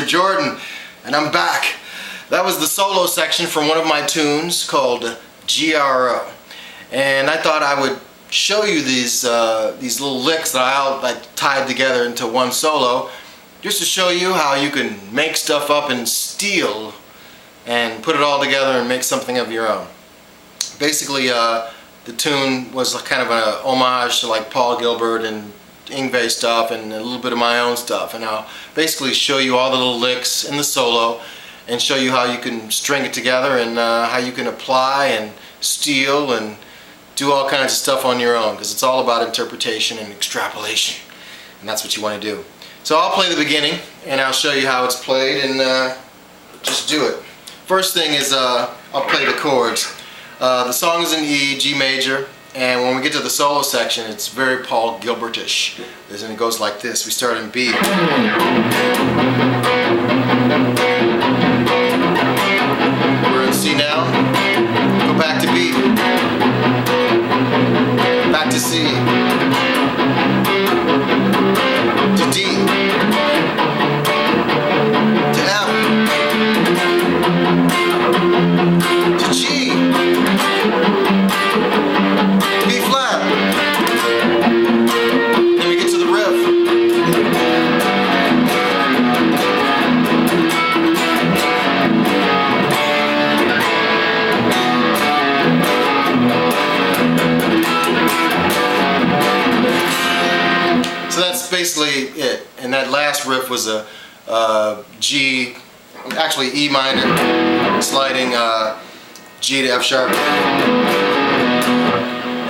Jordan, and I'm back. That was the solo section from one of my tunes called G.R.O. And I thought I would show you these little licks that I tied together into one solo, just to show you how you can make stuff up in steel and put it all together and make something of your own. Basically, the tune was kind of an homage to like Paul Gilbert and Yngwie stuff and a little bit of my own stuff, and I'll basically show you all the little licks in the solo and show you how you can string it together and how you can apply and steal and do all kinds of stuff on your own, because it's all about interpretation and extrapolation, and that's what you want to do. So I'll play the beginning and I'll show you how it's played, and just do it. First thing is I'll play the chords. The song is in E, G major, and when we get to the solo section, it's very Paul Gilbertish. And it goes like this. We start in B. We're in C now. Go back to B. Back to C. To D. To F. To G. B flat. Then we get to the riff. So that's basically it. And that last riff was a G, actually E minor, sliding G to F sharp.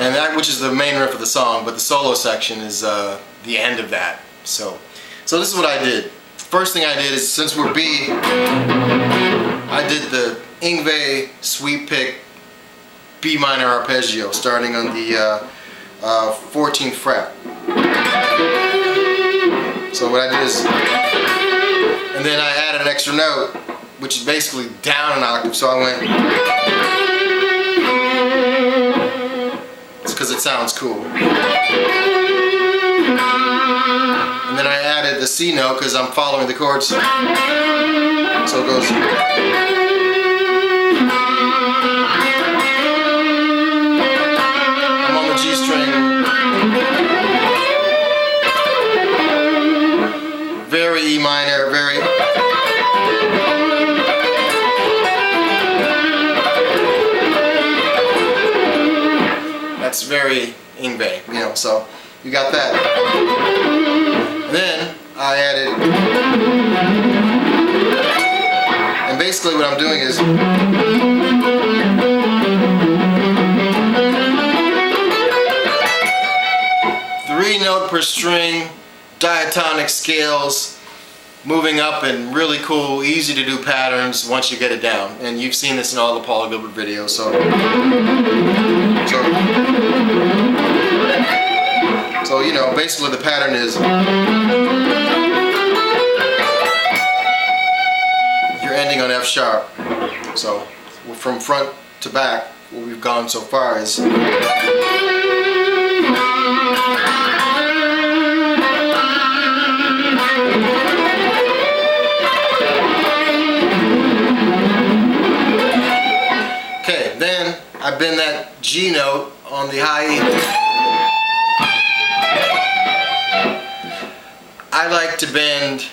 And that, which is the main riff of the song, but the solo section is the end of that. So this is what I did. First thing I did is, since we're B, I did the Yngwie sweep pick B minor arpeggio, starting on the 14th fret. So what I did is, and then I added an extra note, which is basically down an octave. So I went. Because it sounds cool. And then I added the C note because I'm following the chords. So it goes. I'm on the G string. Very E minor, very. That's very Yngwie, you know, so you got that. And then I added, and basically what I'm doing is, 3-note per string, diatonic scales, moving up in really cool, easy to do patterns once you get it down. And you've seen this in all the Paul Gilbert videos, so you know, basically the pattern is you're ending on F sharp. So from front to back, what we've gone so far is okay, then I bend that G note on the high E. I I like to bend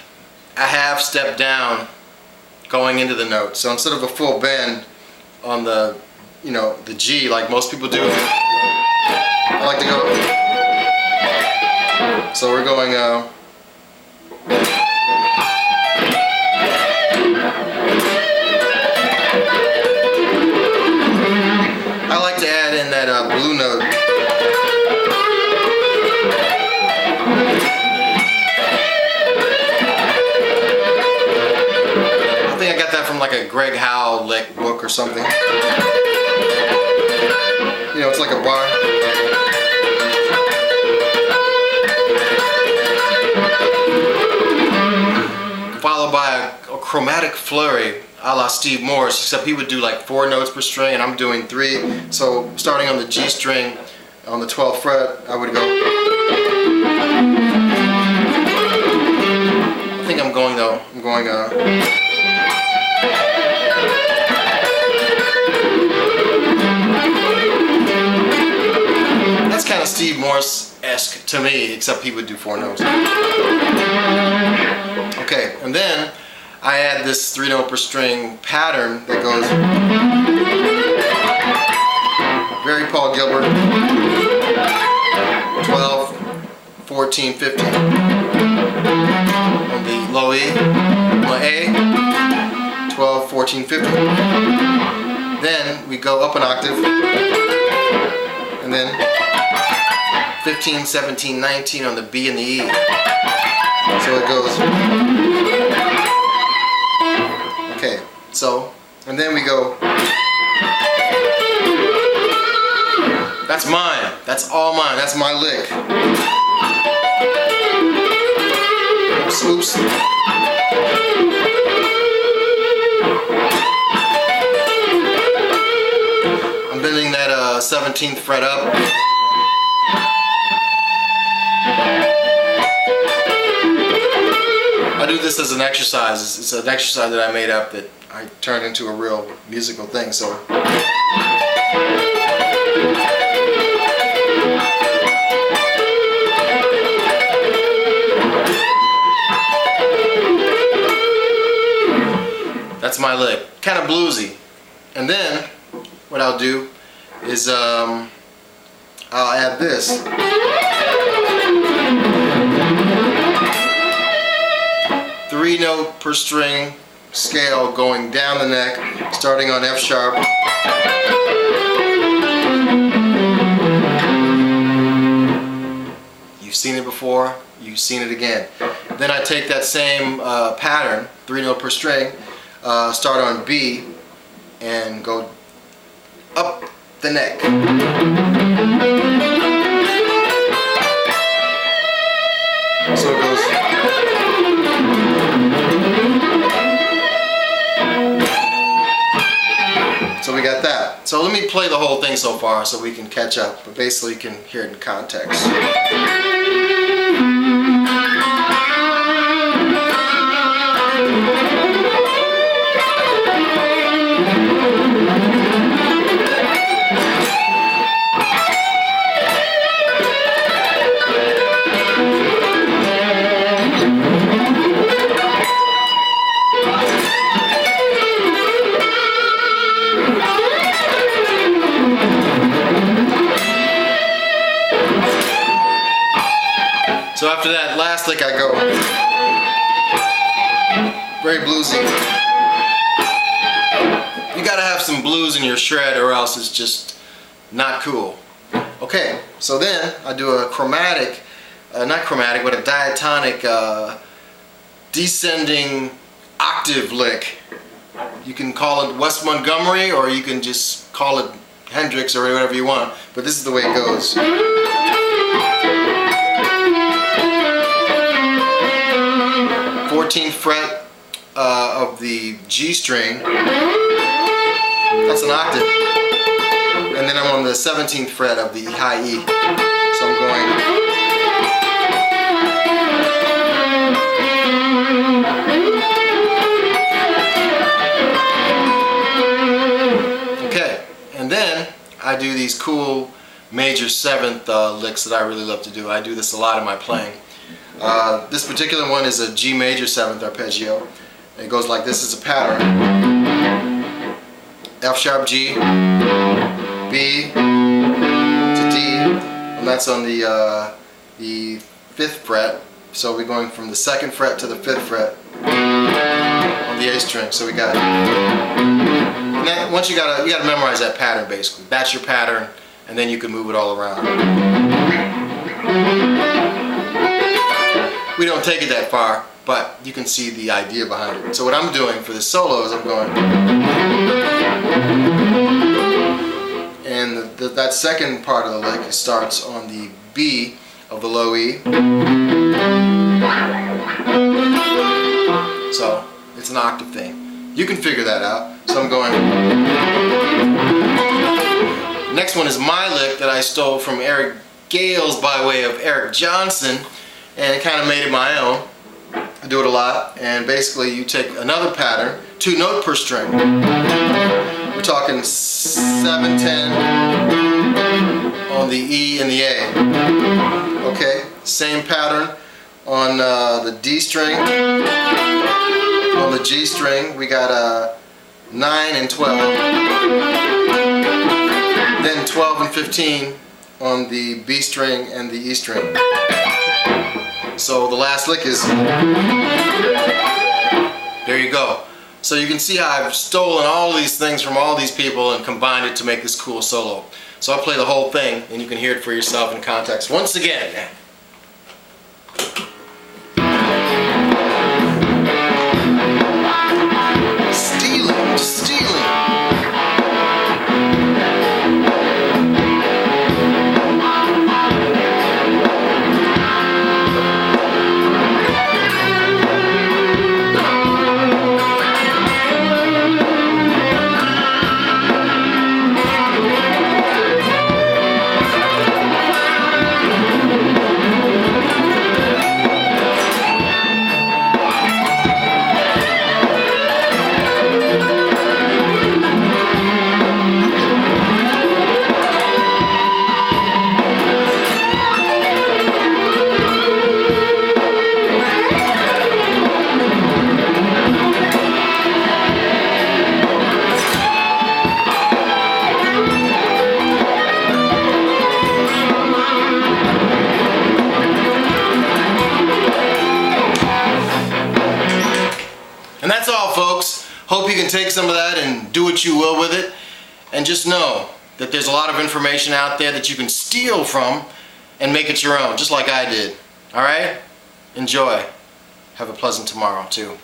a half step down going into the note. So instead of a full bend on the, the G like most people do, I like to go. So we're going. I like to add in that blue note. I think I got that from like a Greg Howe lick book or something. It's like a bar. Followed by a chromatic flurry a la Steve Morse, except he would do like 4 notes per string and I'm doing 3. So starting on the G string on the 12th fret, I would go. I think I'm going though. I'm going That's kind of Steve Morse-esque to me, except he would do 4 notes. Okay, and then I add this 3 note per string pattern that goes very Paul Gilbert, 12, 14, 15. On the low E, on A, 12, 14, 15. Then we go up an octave, and then 15, 17, 19 on the B and the E. So it goes. Okay, so, and then we go. That's mine. That's all mine. That's my lick. Oops, oops. I'm bending that 17th fret up. I do this as an exercise. It's an exercise that I made up that I turned into a real musical thing. So that's my lick. Kind of bluesy. And then what I'll do is I'll add this. 3 note per string scale going down the neck, starting on F sharp. You've seen it before, you've seen it again. Then I take that same pattern, 3 note per string, start on B and go up the neck. So it goes. So we got that. So let me play the whole thing so far so we can catch up, but basically you can hear it in context. So after that last lick I go very bluesy. You gotta have some blues in your shred or else it's just not cool. Okay, so then I do a chromatic, not chromatic, but a diatonic descending octave lick. You can call it West Montgomery or you can just call it Hendrix or whatever you want, but this is the way it goes. 14th fret of the G string, that's an octave, and then I'm on the 17th fret of the high E, so I'm going. Okay, and then I do these cool major 7th licks that I really love to do. I do this a lot in my playing. This particular one is a G major 7th arpeggio. It goes like this. Is a pattern: F sharp G, B to D, and that's on the 5th fret. So we're going from the 2nd fret to the 5th fret on the A string. So we got. And then once you gotta memorize that pattern basically. That's your pattern, and then you can move it all around. We don't take it that far, but you can see the idea behind it. So what I'm doing for this solo is I'm going, and that second part of the lick starts on the B of the low E. So it's an octave thing. You can figure that out. So I'm going. Next one is my lick that I stole from Eric Gales by way of Eric Johnson, and it kind of made it my own. I do it a lot, and basically you take another pattern, 2 note per string. We're talking 7, 10 on the E and the A. Okay, same pattern on the D string. On the G string, we got 9 and 12. Then 12 and 15 on the B string and the E string. So the last lick is, there you go. So you can see how I've stolen all these things from all these people and combined it to make this cool solo. So I'll play the whole thing and you can hear it for yourself in context. Once again. Stealing. And that's all, folks. Hope you can take some of that and do what you will with it. And just know that there's a lot of information out there that you can steal from and make it your own, just like I did. Alright? Enjoy. Have a pleasant tomorrow, too.